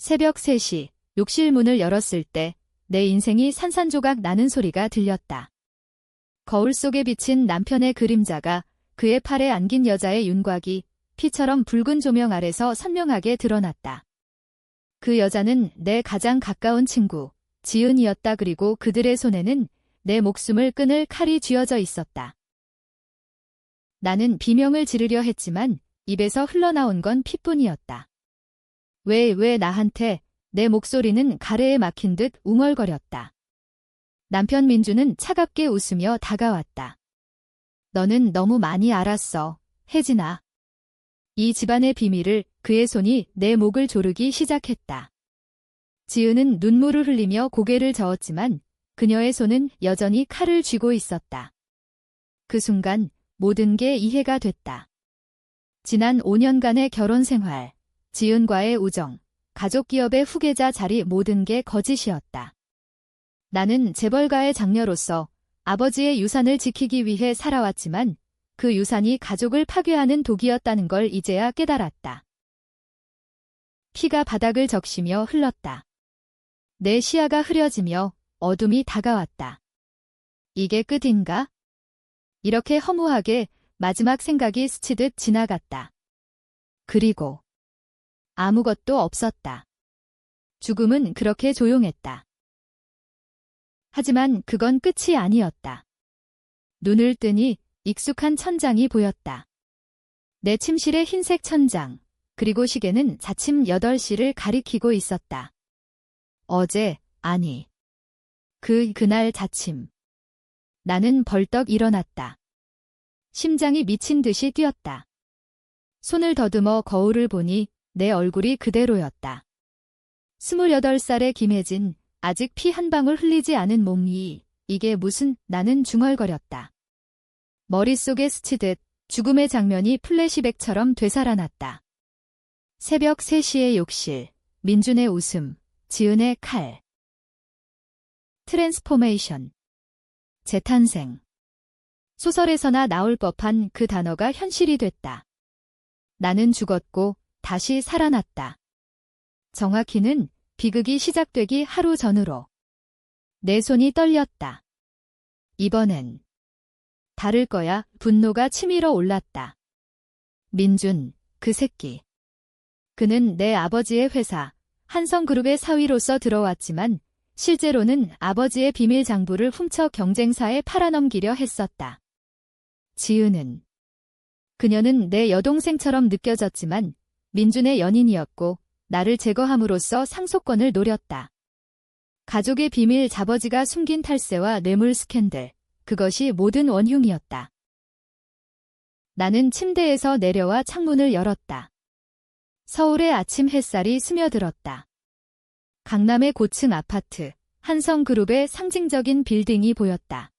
새벽 3시, 욕실 문을 열었을 때 내 인생이 산산조각 나는 소리가 들렸다. 거울 속에 비친 남편의 그림자가 그의 팔에 안긴 여자의 윤곽이 피처럼 붉은 조명 아래서 선명하게 드러났다. 그 여자는 내 가장 가까운 친구, 지은이었다. 그리고 그들의 손에는 내 목숨을 끊을 칼이 쥐어져 있었다. 나는 비명을 지르려 했지만 입에서 흘러나온 건 피뿐이었다. 왜 나한테? 내 목소리는 가래에 막힌 듯 웅얼거렸다. 남편 민주는 차갑게 웃으며 다가왔다. 너는 너무 많이 알았어, 혜진아. 이 집안의 비밀을 그의 손이 내 목을 조르기 시작했다. 지은은 눈물을 흘리며 고개를 저었지만 그녀의 손은 여전히 칼을 쥐고 있었다. 그 순간 모든 게 이해가 됐다. 지난 5년간의 결혼 생활, 지은과의 우정, 가족 기업의 후계자 자리 모든 게 거짓이었다. 나는 재벌가의 장녀로서 아버지의 유산을 지키기 위해 살아왔지만 그 유산이 가족을 파괴하는 독이었다는 걸 이제야 깨달았다. 피가 바닥을 적시며 흘렀다. 내 시야가 흐려지며 어둠이 다가왔다. 이게 끝인가? 이렇게 허무하게 마지막 생각이 스치듯 지나갔다. 그리고 아무것도 없었다. 죽음은 그렇게 조용했다. 하지만 그건 끝이 아니었다. 눈을 뜨니 익숙한 천장이 보였다. 내 침실의 흰색 천장, 그리고 시계는 자침 8시를 가리키고 있었다. 어제, 아니. 그날 자침. 나는 벌떡 일어났다. 심장이 미친 듯이 뛰었다. 손을 더듬어 거울을 보니 내 얼굴이 그대로였다. 28살의 김혜진, 아직 피 한 방울 흘리지 않은 몸이, 이게 무슨, 나는 중얼거렸다. 머릿속에 스치듯 죽음의 장면이 플래시백처럼 되살아났다. 새벽 3시의 욕실, 민준의 웃음, 지은의 칼. 트랜스포메이션. 재탄생. 소설에서나 나올 법한 그 단어가 현실이 됐다. 나는 죽었고 다시 살아났다. 정확히는 비극이 시작되기 하루 전으로. 내 손이 떨렸다. 이번엔 다를 거야. 분노가 치밀어 올랐다. 민준, 그 새끼. 그는 내 아버지의 회사, 한성그룹의 사위로서 들어왔지만 실제로는 아버지의 비밀 장부를 훔쳐 경쟁사에 팔아넘기려 했었다. 지은은. 그녀는 내 여동생처럼 느껴졌지만 민준의 연인이었고 나를 제거함으로써 상속권을 노렸다. 가족의 비밀, 아버지가 숨긴 탈세와 뇌물 스캔들, 그것이 모든 원흉이었다. 나는 침대에서 내려와 창문을 열었다. 서울의 아침 햇살이 스며들었다. 강남의 고층 아파트, 한성그룹의 상징적인 빌딩이 보였다.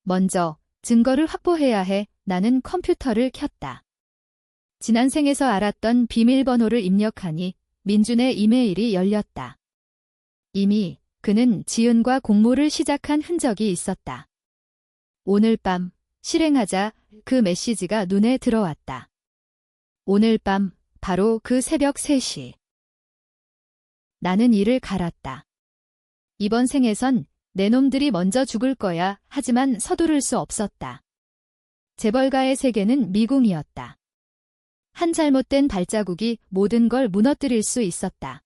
먼저 증거를 확보해야 해. 나는 컴퓨터를 켰다. 지난 생에서 알았던 비밀번호를 입력하니 민준의 이메일이 열렸다. 이미 그는 지은과 공모를 시작한 흔적이 있었다. 오늘 밤 실행하자. 그 메시지가 눈에 들어왔다. 오늘 밤 바로 그 새벽 3시. 나는 이를 갈았다. 이번 생에선 내 놈들이 먼저 죽을 거야. 하지만 서두를 수 없었다. 재벌가의 세계는 미궁이었다. 한 잘못된 발자국이 모든 걸 무너뜨릴 수 있었다.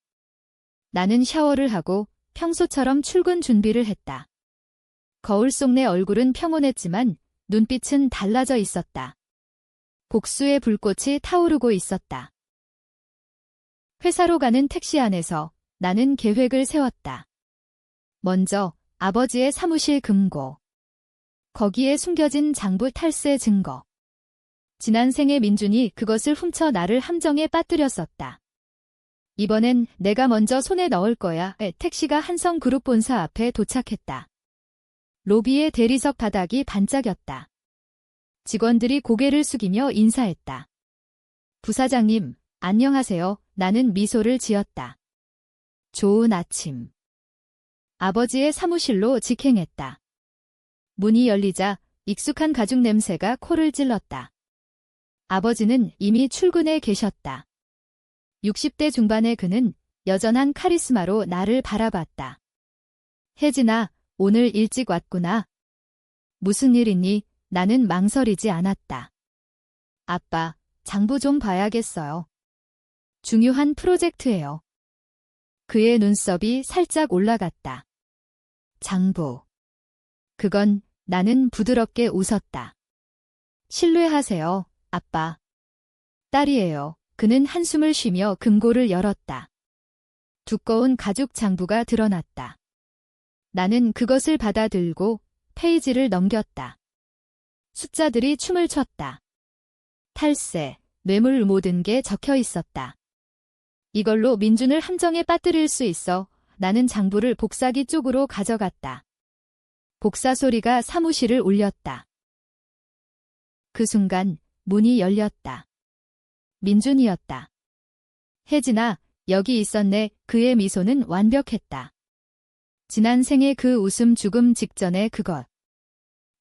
나는 샤워를 하고 평소처럼 출근 준비를 했다. 거울 속 내 얼굴은 평온했지만 눈빛은 달라져 있었다. 복수의 불꽃이 타오르고 있었다. 회사로 가는 택시 안에서 나는 계획을 세웠다. 먼저 아버지의 사무실 금고. 거기에 숨겨진 장부 탈세 증거. 지난 생에 민준이 그것을 훔쳐 나를 함정에 빠뜨렸었다. 이번엔 내가 먼저 손에 넣을 거야. 택시가 한성그룹 본사 앞에 도착했다. 로비의 대리석 바닥이 반짝였다. 직원들이 고개를 숙이며 인사했다. 부사장님, 안녕하세요. 나는 미소를 지었다. 좋은 아침. 아버지의 사무실로 직행했다. 문이 열리자 익숙한 가죽 냄새가 코를 찔렀다. 아버지는 이미 출근해 계셨다. 60대 중반의 그는 여전한 카리스마로 나를 바라봤다. 혜진아, 오늘 일찍 왔구나. 무슨 일 있니? 나는 망설이지 않았다. 아빠, 장부 좀 봐야겠어요. 중요한 프로젝트예요. 그의 눈썹이 살짝 올라갔다. 장부. 그건 나는 부드럽게 웃었다. 신뢰하세요, 아빠. 딸이에요. 그는 한숨을 쉬며 금고를 열었다. 두꺼운 가죽 장부가 드러났다. 나는 그것을 받아들고 페이지를 넘겼다. 숫자들이 춤을 췄다. 탈세, 뇌물 모든 게 적혀 있었다. 이걸로 민준을 함정에 빠뜨릴 수 있어. 나는 장부를 복사기 쪽으로 가져갔다. 복사 소리가 사무실을 울렸다. 그 순간 문이 열렸다. 민준이었다. 혜진아, 여기 있었네. 그의 미소는 완벽했다. 지난 생의 그 웃음 죽음 직전의 그것.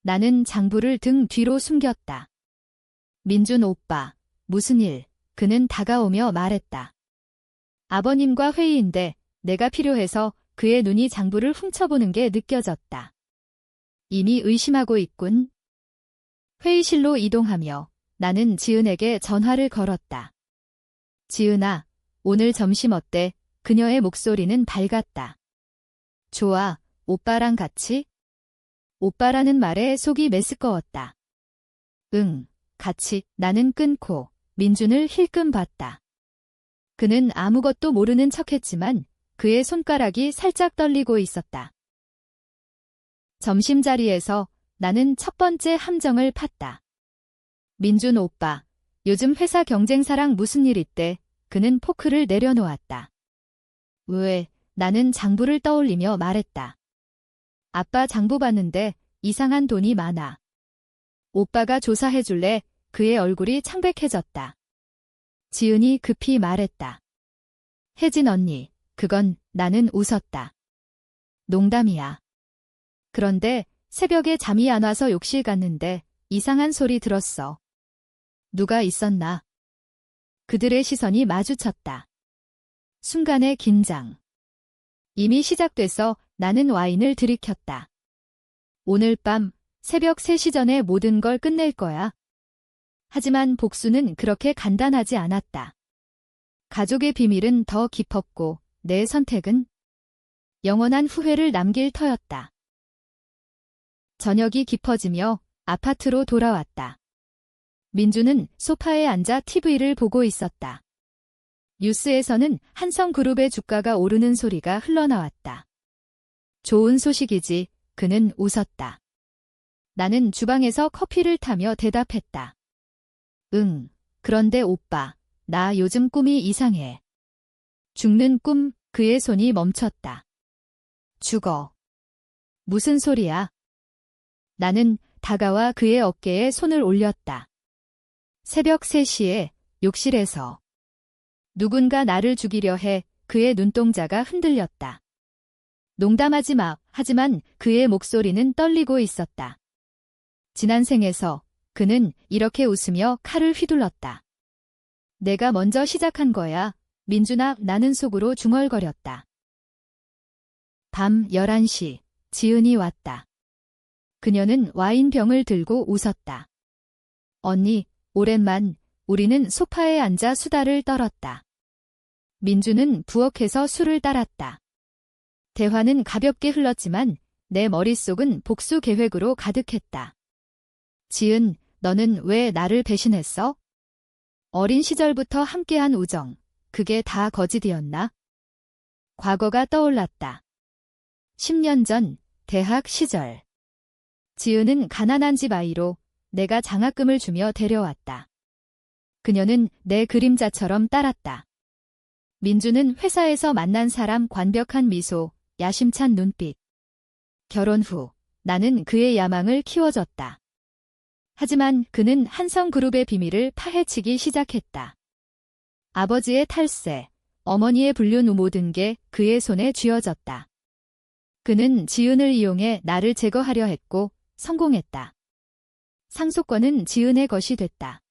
나는 장부를 등 뒤로 숨겼다. 민준 오빠, 무슨 일? 그는 다가오며 말했다. 아버님과 회의인데 내가 필요해서. 그의 눈이 장부를 훔쳐보는 게 느껴졌다. 이미 의심하고 있군. 회의실로 이동하며 나는 지은에게 전화를 걸었다. 지은아, 오늘 점심 어때? 그녀의 목소리는 밝았다. 좋아, 오빠랑 같이? 오빠라는 말에 속이 메스꺼웠다. 응, 같이. 나는 끊고 민준을 힐끔 봤다. 그는 아무것도 모르는 척했지만 그의 손가락이 살짝 떨리고 있었다. 점심자리에서 나는 첫 번째 함정을 팠다. 민준 오빠, 요즘 회사 경쟁사랑 무슨 일 있대? 그는 포크를 내려놓았다. 왜? 나는 장부를 떠올리며 말했다. 아빠 장부 봤는데 이상한 돈이 많아. 오빠가 조사해줄래? 그의 얼굴이 창백해졌다. 지은이 급히 말했다. 혜진 언니, 그건. 나는 웃었다. 농담이야. 그런데 새벽에 잠이 안 와서 욕실 갔는데 이상한 소리 들었어. 누가 있었나? 그들의 시선이 마주쳤다. 순간의 긴장. 이미 시작돼서 나는 와인을 들이켰다. 오늘 밤 새벽 3시 전에 모든 걸 끝낼 거야. 하지만 복수는 그렇게 간단하지 않았다. 가족의 비밀은 더 깊었고 내 선택은 영원한 후회를 남길 터였다. 저녁이 깊어지며 아파트로 돌아왔다. 민주는 소파에 앉아 TV를 보고 있었다. 뉴스에서는 한성그룹의 주가가 오르는 소리가 흘러나왔다. 좋은 소식이지. 그는 웃었다. 나는 주방에서 커피를 타며 대답했다. 응, 그런데 오빠, 나 요즘 꿈이 이상해. 죽는 꿈. 그의 손이 멈췄다. 죽어. 무슨 소리야? 나는 다가와 그의 어깨에 손을 올렸다. 새벽 3시에 욕실에서. 누군가 나를 죽이려 해. 그의 눈동자가 흔들렸다. 농담하지 마. 하지만 그의 목소리는 떨리고 있었다. 지난 생에서 그는 이렇게 웃으며 칼을 휘둘렀다. 내가 먼저 시작한 거야. 민준아, 나는 속으로 중얼거렸다. 밤 11시, 지은이 왔다. 그녀는 와인병을 들고 웃었다. 언니, 오랜만. 우리는 소파에 앉아 수다를 떨었다. 민준은 부엌에서 술을 따랐다. 대화는 가볍게 흘렀지만 내 머릿속은 복수 계획으로 가득했다. 지은, 너는 왜 나를 배신했어? 어린 시절부터 함께한 우정. 그게 다 거짓이었나? 과거가 떠올랐다. 10년 전, 대학 시절. 지은은 가난한 집 아이로 내가 장학금을 주며 데려왔다. 그녀는 내 그림자처럼 따랐다. 민주는 회사에서 만난 사람 완벽한 미소, 야심찬 눈빛. 결혼 후 나는 그의 야망을 키워줬다. 하지만 그는 한성그룹의 비밀을 파헤치기 시작했다. 아버지의 탈세, 어머니의 불륜 모든 게 그의 손에 쥐어졌다. 그는 지은을 이용해 나를 제거하려 했고 성공했다. 상속권은 지은의 것이 됐다.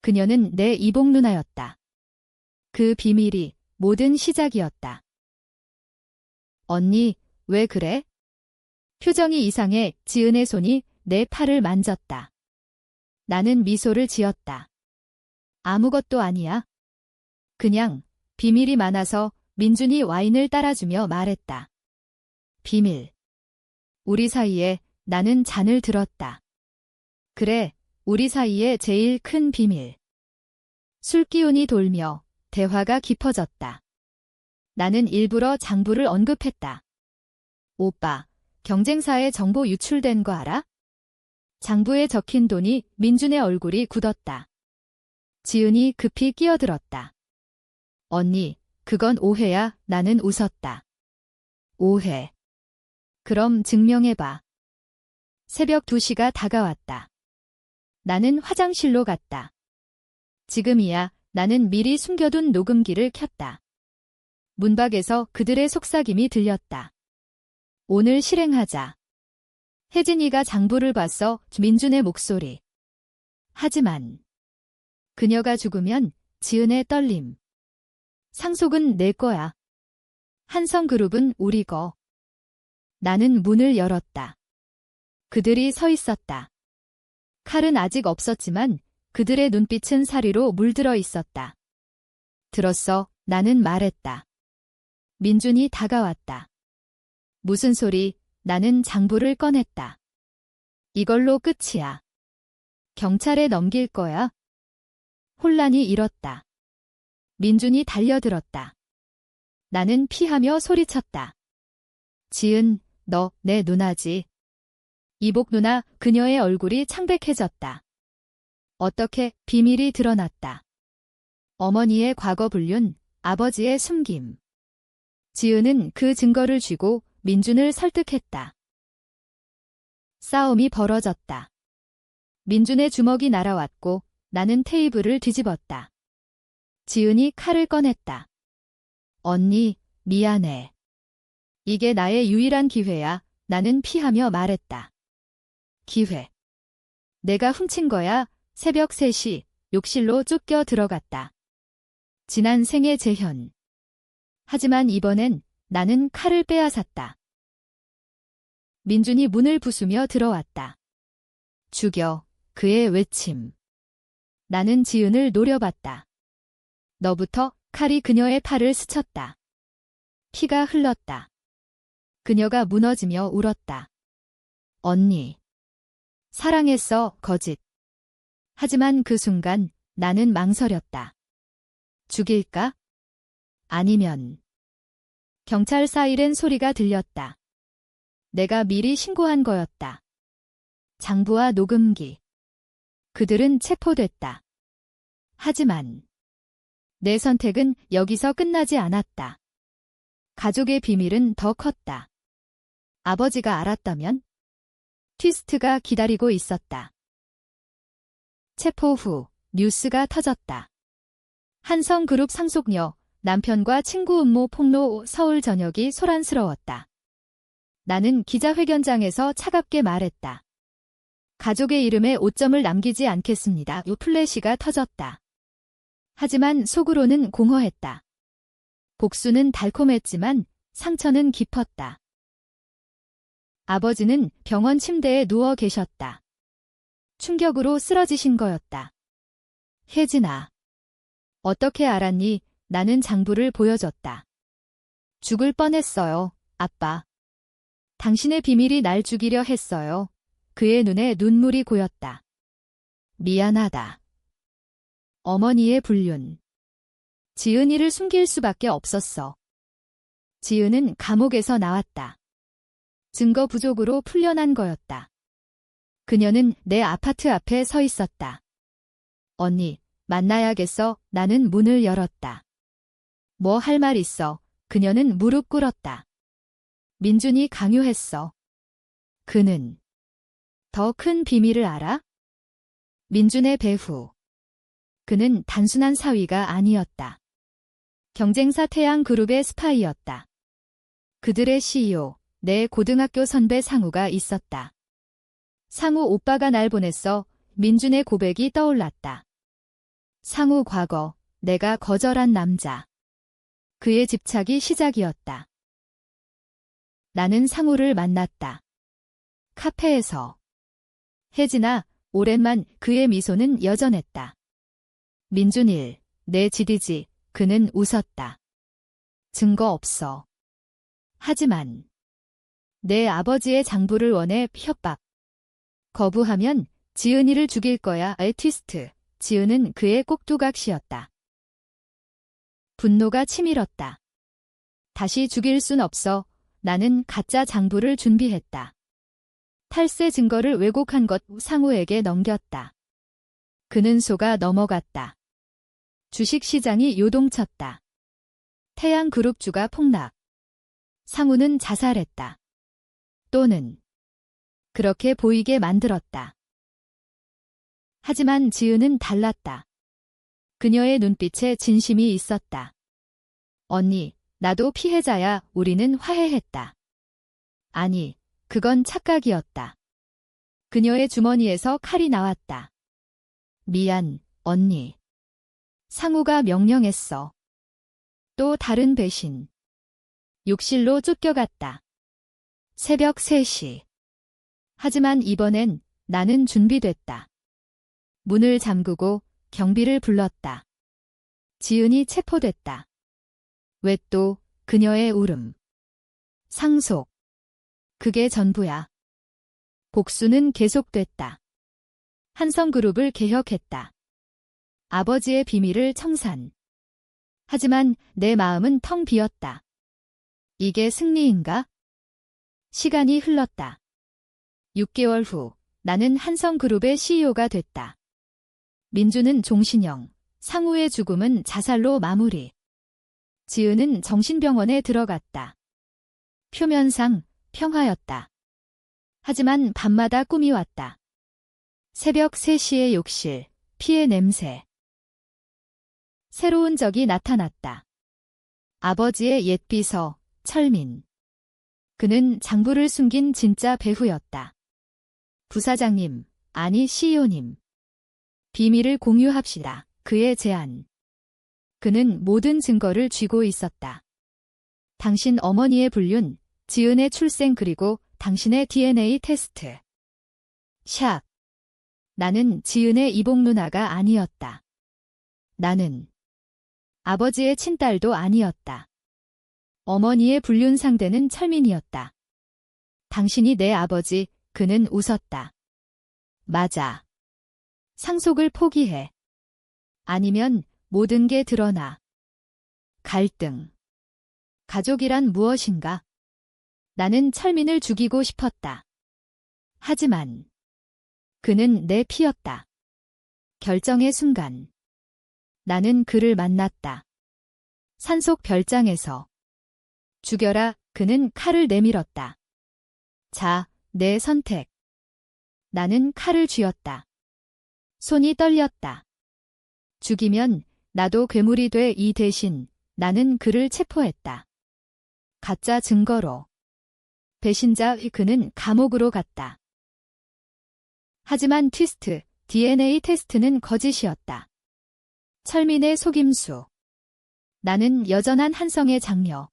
그녀는 내 이복 누나였다. 그 비밀이 모든 시작이었다. 언니, 왜 그래? 표정이 이상해 지은의 손이 내 팔을 만졌다. 나는 미소를 지었다. 아무것도 아니야. 그냥 비밀이 많아서 민준이 와인을 따라주며 말했다. 비밀. 우리 사이에 나는 잔을 들었다. 그래, 우리 사이에 제일 큰 비밀. 술기운이 돌며 대화가 깊어졌다. 나는 일부러 장부를 언급했다. 오빠, 경쟁사에 정보 유출된 거 알아? 장부에 적힌 돈이 민준의 얼굴이 굳었다. 지은이 급히 끼어들었다. 언니, 그건 오해야. 나는 웃었다. 오해. 그럼 증명해봐. 새벽 2시가 다가왔다. 나는 화장실로 갔다. 지금이야. 나는 미리 숨겨둔 녹음기를 켰다. 문밖에서 그들의 속삭임이 들렸다. 오늘 실행하자. 혜진이가 장부를 봤어. 민준의 목소리. 하지만 그녀가 죽으면 지은의 떨림. 상속은 내 거야. 한성그룹은 우리 거. 나는 문을 열었다. 그들이 서 있었다. 칼은 아직 없었지만 그들의 눈빛은 사리로 물들어 있었다. 들었어. 나는 말했다. 민준이 다가왔다. 무슨 소리? 나는 장부를 꺼냈다. 이걸로 끝이야. 경찰에 넘길 거야. 혼란이 일었다. 민준이 달려들었다. 나는 피하며 소리쳤다. 지은, 너 내 누나지. 이복 누나. 그녀의 얼굴이 창백해졌다. 어떻게? 비밀이 드러났다. 어머니의 과거 불륜, 아버지의 숨김. 지은은 그 증거를 쥐고 민준을 설득했다. 싸움이 벌어졌다. 민준의 주먹이 날아왔고 나는 테이블을 뒤집었다. 지은이 칼을 꺼냈다. 언니, 미안해. 이게 나의 유일한 기회야. 나는 피하며 말했다. 기회. 내가 훔친 거야. 새벽 3시 욕실로 쫓겨 들어갔다. 지난 생애 재현. 하지만 이번엔 나는 칼을 빼앗았다. 민준이 문을 부수며 들어왔다. 죽여. 그의 외침. 나는 지은을 노려봤다. 너부터. 칼이 그녀의 팔을 스쳤다. 피가 흘렀다. 그녀가 무너지며 울었다. 언니. 사랑했어. 거짓. 하지만 그 순간 나는 망설였다. 죽일까? 아니면. 경찰 사이렌 소리가 들렸다. 내가 미리 신고한 거였다. 장부와 녹음기. 그들은 체포됐다. 하지만 내 선택은 여기서 끝나지 않았다. 가족의 비밀은 더 컸다. 아버지가 알았다면? 트위스트가 기다리고 있었다. 체포 후 뉴스가 터졌다. 한성그룹 상속녀, 남편과 친구 음모 폭로. 서울 저녁이 소란스러웠다. 나는 기자회견장에서 차갑게 말했다. 가족의 이름에 오점을 남기지 않겠습니다. 플래시가 터졌다. 하지만 속으로는 공허했다. 복수는 달콤했지만 상처는 깊었다. 아버지는 병원 침대에 누워 계셨다. 충격으로 쓰러지신 거였다. 혜진아. 어떻게 알았니? 나는 장부를 보여줬다. 죽을 뻔했어요, 아빠. 당신의 비밀이 날 죽이려 했어요. 그의 눈에 눈물이 고였다. 미안하다. 어머니의 불륜. 지은이를 숨길 수밖에 없었어. 지은은 감옥에서 나왔다. 증거 부족으로 풀려난 거였다. 그녀는 내 아파트 앞에 서 있었다. 언니, 만나야겠어. 나는 문을 열었다. 뭐 할 말 있어. 그녀는 무릎 꿇었다. 민준이 강요했어. 그는 더 큰 비밀을 알아? 민준의 배후. 그는 단순한 사위가 아니었다. 경쟁사 태양그룹의 스파이였다. 그들의 CEO, 내 고등학교 선배 상우가 있었다. 상우 오빠가 날 보냈어. 민준의 고백이 떠올랐다. 상우 과거, 내가 거절한 남자. 그의 집착이 시작이었다. 나는 상우를 만났다. 카페에서. 혜진아, 오랜만. 그의 미소는 여전했다. 민준일, 내 지디지. 그는 웃었다. 증거 없어. 하지만 내 아버지의 장부를 원해. 협박. 거부하면 지은이를 죽일 거야. 의 트위스트. 지은은 그의 꼭두각시였다. 분노가 치밀었다. 다시 죽일 순 없어. 나는 가짜 장부를 준비했다. 탈세 증거를 왜곡한 것 상우에게 넘겼다. 그는 속아 넘어갔다. 주식시장이 요동쳤다. 태양그룹주가 폭락. 상우는 자살했다. 또는 그렇게 보이게 만들었다. 하지만 지은은 달랐다. 그녀의 눈빛에 진심이 있었다. 언니, 나도 피해자야. 우리는 화해했다. 아니, 그건 착각이었다. 그녀의 주머니에서 칼이 나왔다. 미안, 언니. 상우가 명령했어. 또 다른 배신. 욕실로 쫓겨갔다. 새벽 3시. 하지만 이번엔 나는 준비됐다. 문을 잠그고 경비를 불렀다. 지은이 체포됐다. 왜 또 그녀의 울음. 상속. 그게 전부야. 복수는 계속됐다. 한성그룹을 개혁했다. 아버지의 비밀을 청산. 하지만 내 마음은 텅 비었다. 이게 승리인가? 시간이 흘렀다. 6개월 후 나는 한성그룹의 CEO가 됐다. 민주는 종신형, 상우의 죽음은 자살로 마무리. 지은은 정신병원에 들어갔다. 표면상 평화였다. 하지만 밤마다 꿈이 왔다. 새벽 3시의 욕실, 피의 냄새. 새로운 적이 나타났다. 아버지의 옛 비서, 철민. 그는 장부를 숨긴 진짜 배후였다. 부사장님, 아니 CEO님. 비밀을 공유합시다. 그의 제안. 그는 모든 증거를 쥐고 있었다. 당신 어머니의 불륜, 지은의 출생 그리고 당신의 DNA 테스트. 샥. 나는 지은의 이복 누나가 아니었다. 나는 아버지의 친딸도 아니었다. 어머니의 불륜 상대는 철민이었다. 당신이 내 아버지. 그는 웃었다. 맞아. 상속을 포기해. 아니면 모든 게 드러나. 갈등. 가족이란 무엇인가? 나는 철민을 죽이고 싶었다. 하지만 그는 내 피였다. 결정의 순간. 나는 그를 만났다. 산속 별장에서. 죽여라. 그는 칼을 내밀었다. 자, 내 선택. 나는 칼을 쥐었다. 손이 떨렸다. 죽이면 나도 괴물이 돼. 이 대신 나는 그를 체포했다. 가짜 증거로. 배신자. 그는 감옥으로 갔다. 하지만 트위스트, DNA 테스트는 거짓이었다. 철민의 속임수. 나는 여전한 한성의 장녀.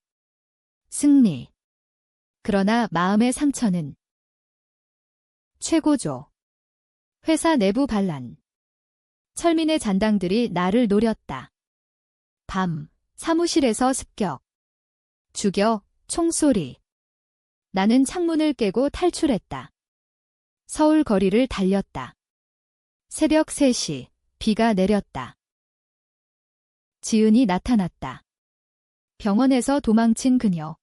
승리. 그러나 마음의 상처는 최고조. 회사 내부 반란. 철민의 잔당들이 나를 노렸다. 밤, 사무실에서 습격. 죽여, 총소리. 나는 창문을 깨고 탈출했다. 서울 거리를 달렸다. 새벽 3시, 비가 내렸다. 지은이 나타났다. 병원에서 도망친 그녀.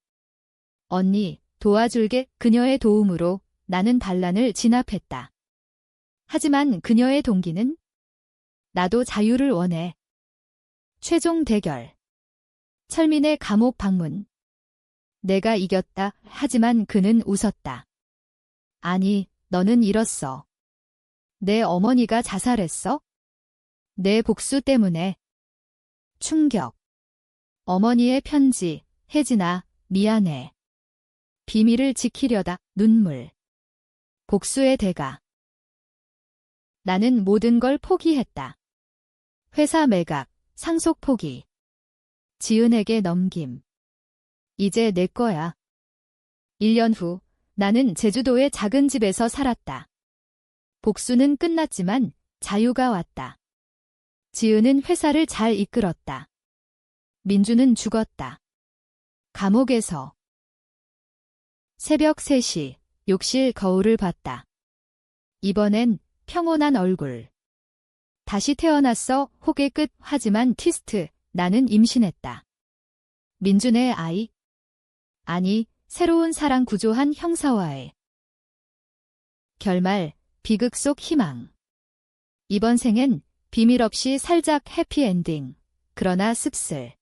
언니, 도와줄게. 그녀의 도움으로 나는 반란을 진압했다. 하지만 그녀의 동기는? 나도 자유를 원해. 최종 대결. 철민의 감옥 방문. 내가 이겼다. 하지만 그는 웃었다. 아니, 너는 잃었어. 내 어머니가 자살했어? 내 복수 때문에. 충격. 어머니의 편지. 혜진아, 미안해. 비밀을 지키려다. 눈물. 복수의 대가. 나는 모든 걸 포기했다. 회사 매각, 상속 포기. 지은에게 넘김. 이제 내 거야. 1년 후, 나는 제주도의 작은 집에서 살았다. 복수는 끝났지만 자유가 왔다. 지은은 회사를 잘 이끌었다. 민주는 죽었다. 감옥에서. 새벽 3시, 욕실 거울을 봤다. 이번엔 평온한 얼굴. 다시 태어났어, 혹의 끝, 하지만 트위스트, 나는 임신했다. 민준의 아이? 아니, 새로운 사랑 구조한 형사와의 결말, 비극 속 희망. 이번 생엔 비밀 없이 살짝 해피엔딩. 그러나 씁쓸.